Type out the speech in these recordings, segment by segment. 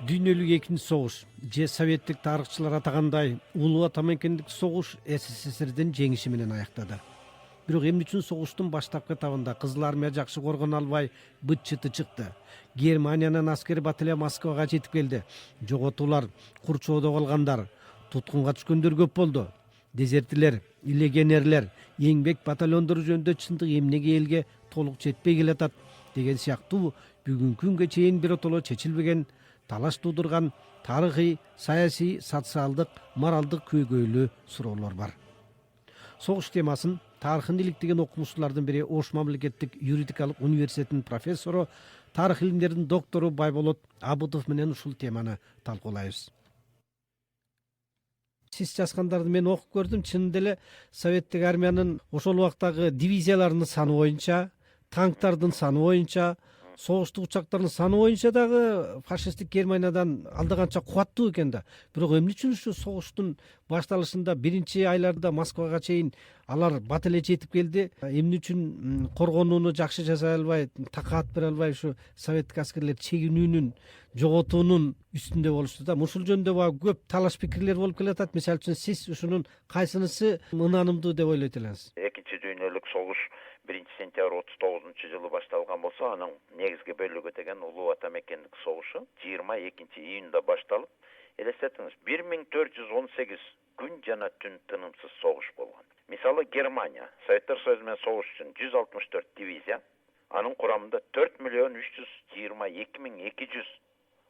Дүйнөлүк экинчи согуш же советтик тарыхчылар атагандай улуу атамекендик согуш СССРдин жеңиши менен аяктады. Бирок эмне үчүн согуштун баштапкы этабында Кызыл армия жакшы коргоно албай быт-чыты чыкты? Германиянын аскери баталья Москвага жетип келди. Жоготуулар, Курчоодо калгандар, туткунга түшкөндөр көп болду. Дезертирлер, легионерлер, эмгек батальондору жөнүндө чындык эмнеге элге толук жетпей келатат деген сыяктуу бүгүнкү күнгө чейин биротоло чечилбеген, талаш туудурган тарыхый, саясий, социалдык, моралдык көйгөйлүү суроолор бар. Согуш темасын тарыхын иликтеген окумуштуулардын бири Ош мамлекеттик юридикалык университетинин профессору, тарых илимдеринин доктору Байболот Абутов менен ушул теманы талкуулайбыз. Сиз жазгандарды мен окуп көрдүм. Чынында эле советтик армиянын ошол убактагы дивизияларынын саны боюнча, танктардын саны боюнча, согуштук учактардын саны боюнча дагы фашисттик Германиядан алда канча кубаттуу экен да. Бирок эмне үчүн ушу согуштун башталышында биринчи айларда Москвага чейин алар бат эле жетип келди? Эмне үчүн коргонууну жакшы жасай албай, такаат бере албай ушу советтик аскерлер чегинүүнүн, жоготуунун үстүндө болушту да? Ушул жөнүндө көп талаш пикирлер болуп келатат. Мисалы үчүн сиз ушунун кайсынысы ынанымдуу деп ойлойт элеңиз? Экинчи дүйнөлүк согуш 1-сентябрь 39-жылы башталган болсо, анын негизги бөлүгү деген улуу атамекендик согушу 22-июнда башталып, элестетиңиз, 1418 күн жана түн тынымсыз согуш болгон. Мисалы Германия Советтер Союзу менен согуш үчүн 164 дивизия, анын курамында 4.322.200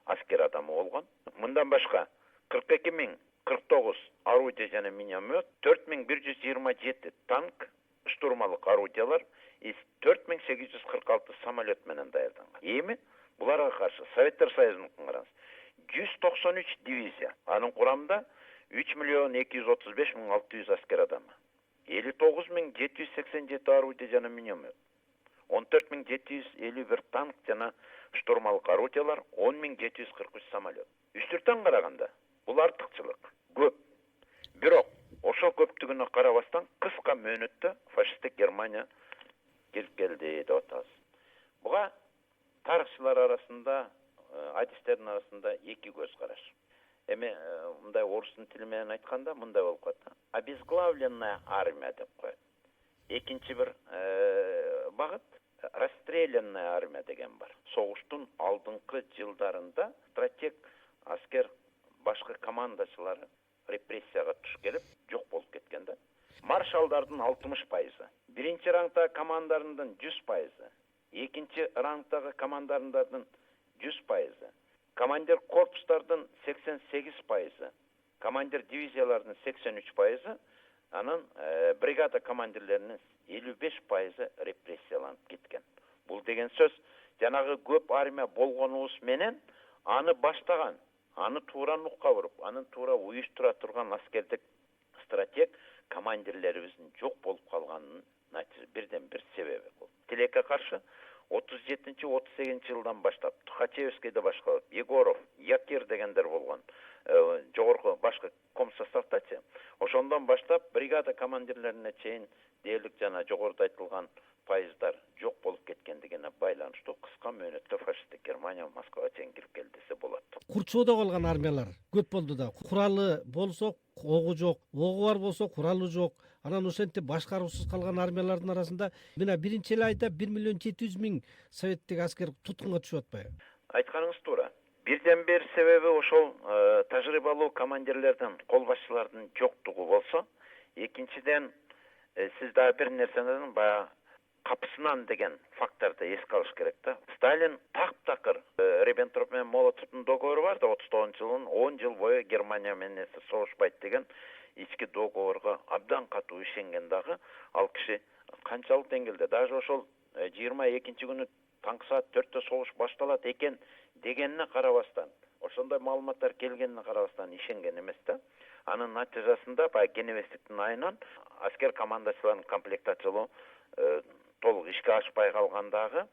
аскер адамы болгон. Мындан башка 42.049 орудие жана миномет, 4127 танк, штурмалык орудиялар, 4846 самолет менен даярданган. Эми буларга каршы Советтер Союзунун караңыз, 193 дивизия, анын курамында 3.235.600 аскер адамы, 59.787 орудие жана миномет, 14.751 танк жана штурмалык орудиялар, 10.743 самолет. Үстүртөн караганда бул артыкчылык көп. Бирок ошол көптүгүнө карабастан кыска мөөнөттө фашисттик Германия келип келди деп атабыз. Буга тарыхчылар арасында, адистердин арасында эки көз караш. Эми мындай орустун тили менен айтканда мындай болуп калат. Обезглавленная армия деп коет. Экинчи бир багыт расстрелянная армия деген бар. Согуштун алдыңкы жылдарында стратег аскер башкы командачылары репрессияга туш келип жок болуп кеткен да. Маршалдардын 60%, биринчи рангдагы командарындын 100%, экинчи рангдагы командарындын 100%, командир корпустардын 88%, командир дивизиялардын 83%, анын бригада командирлеринин 55% репрессияланып кеткен. Бул деген сөз, жанагы көп армия болгонубуз менен аны баштаган, аны туура нукка буруп, аны туура уюштура турган аскердик стратег командирлерибиздин жок болуп калганынын бирден бир себеби бул. Тилекке каршы 37-38 жылдан баштап Тухачевскийде башталып, Егоров, Якир дегендер болгон жогорку башкы комсоставтачы. Ошондон баштап бригада командирлерине чейин дээрлик жана жогоруда айтылган пайыздар жок болуп кеткендигине байланыштуу кыска мөөнөттө фашисттик Германия Москвага чейин кирип келди десе болот. Курчоодо калган армиялар көп болду да. Куралы болсо огу жок, огу бар болсо куралы жок. Анан ошентип башкаруусуз калган армиялардын арасында мына биринчи эле айда 1.700.000 советтик аскер туткунга түшүп атпайбы? Айтканыңыз туура. Бирден бир себеби ошол тажрыйбалуу командирлердин, кол башчылардын жоктугу болсо, экинчиден сиз дагы бир нерсени баягы капысынан деген факторду эске алыш керек да. Сталин таптакыр Риббентроп менен Молотовдун договору бар да, 39-жылын 10 жыл бою Германия менен согушпайт деген ички договорго абдан катуу ишенген дагы ал киши канчалык деңгээлде даже ошол 22-күнү таңкы саат 4-тө согуш башталат экен дегенине карабастан, ошондой маалыматтар келгенине карабастан ишенген эмес да. Анын натыйжасында баягы Геневестиктин айынан аскер командачыларынын комплектациялоо толук ишке ашпай калгандагы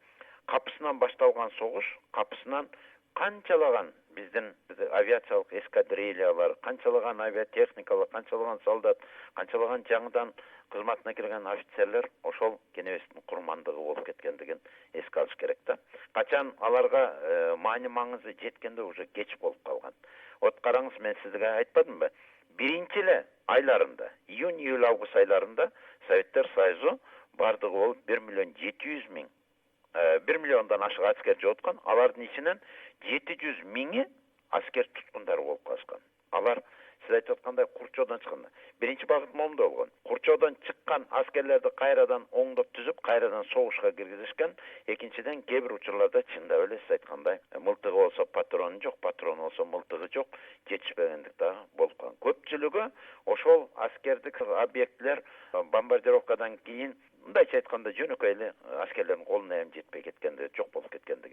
капысынан башталган согуш, капысынан канчалаган биздин авиациялык эскадрильялар, канчалаган авиатехникалар, канчалаган солдат, канчалаган жаңыдан кызматына кирген офицерлер ошол кенебестин курмандыгы болуп кеткендигин эске алыш керек да. Качан аларга маани маңызы жеткенде уже кеч болуп калган. Вот караңыз, мен сизге айтпадымбы? Биринчи эле айларында, июнь, июль, август айларында Советтер Союзу бардыгы болуп 1,7 миллион 1 миллиондан ашык аскер жооткан. Алардын ичинен 700 миңи аскер туткундары болуп калышкан. Алар сиз айтып аткандай Курчоодон чыккан. Биринчи багыт момундай болгон. Курчоодон чыккан аскерлерди кайрадан оңдоп түзүп, кайрадан согушка киргизишкен. Экинчиден, кээ бир учурларда чындап эле сиз айткандай, мылтыгы болсо патрону жок, патрону болсо мылтыгы жок, жетишпегендик дагы болуп калган. Көпчүлүгү ошол аскердик объектилер бомбардировкадан кийин, мындайча айтканда, жөнөкөй эле аскерлердин колуна эми жетпей кеткенде, жок болуп кеткенде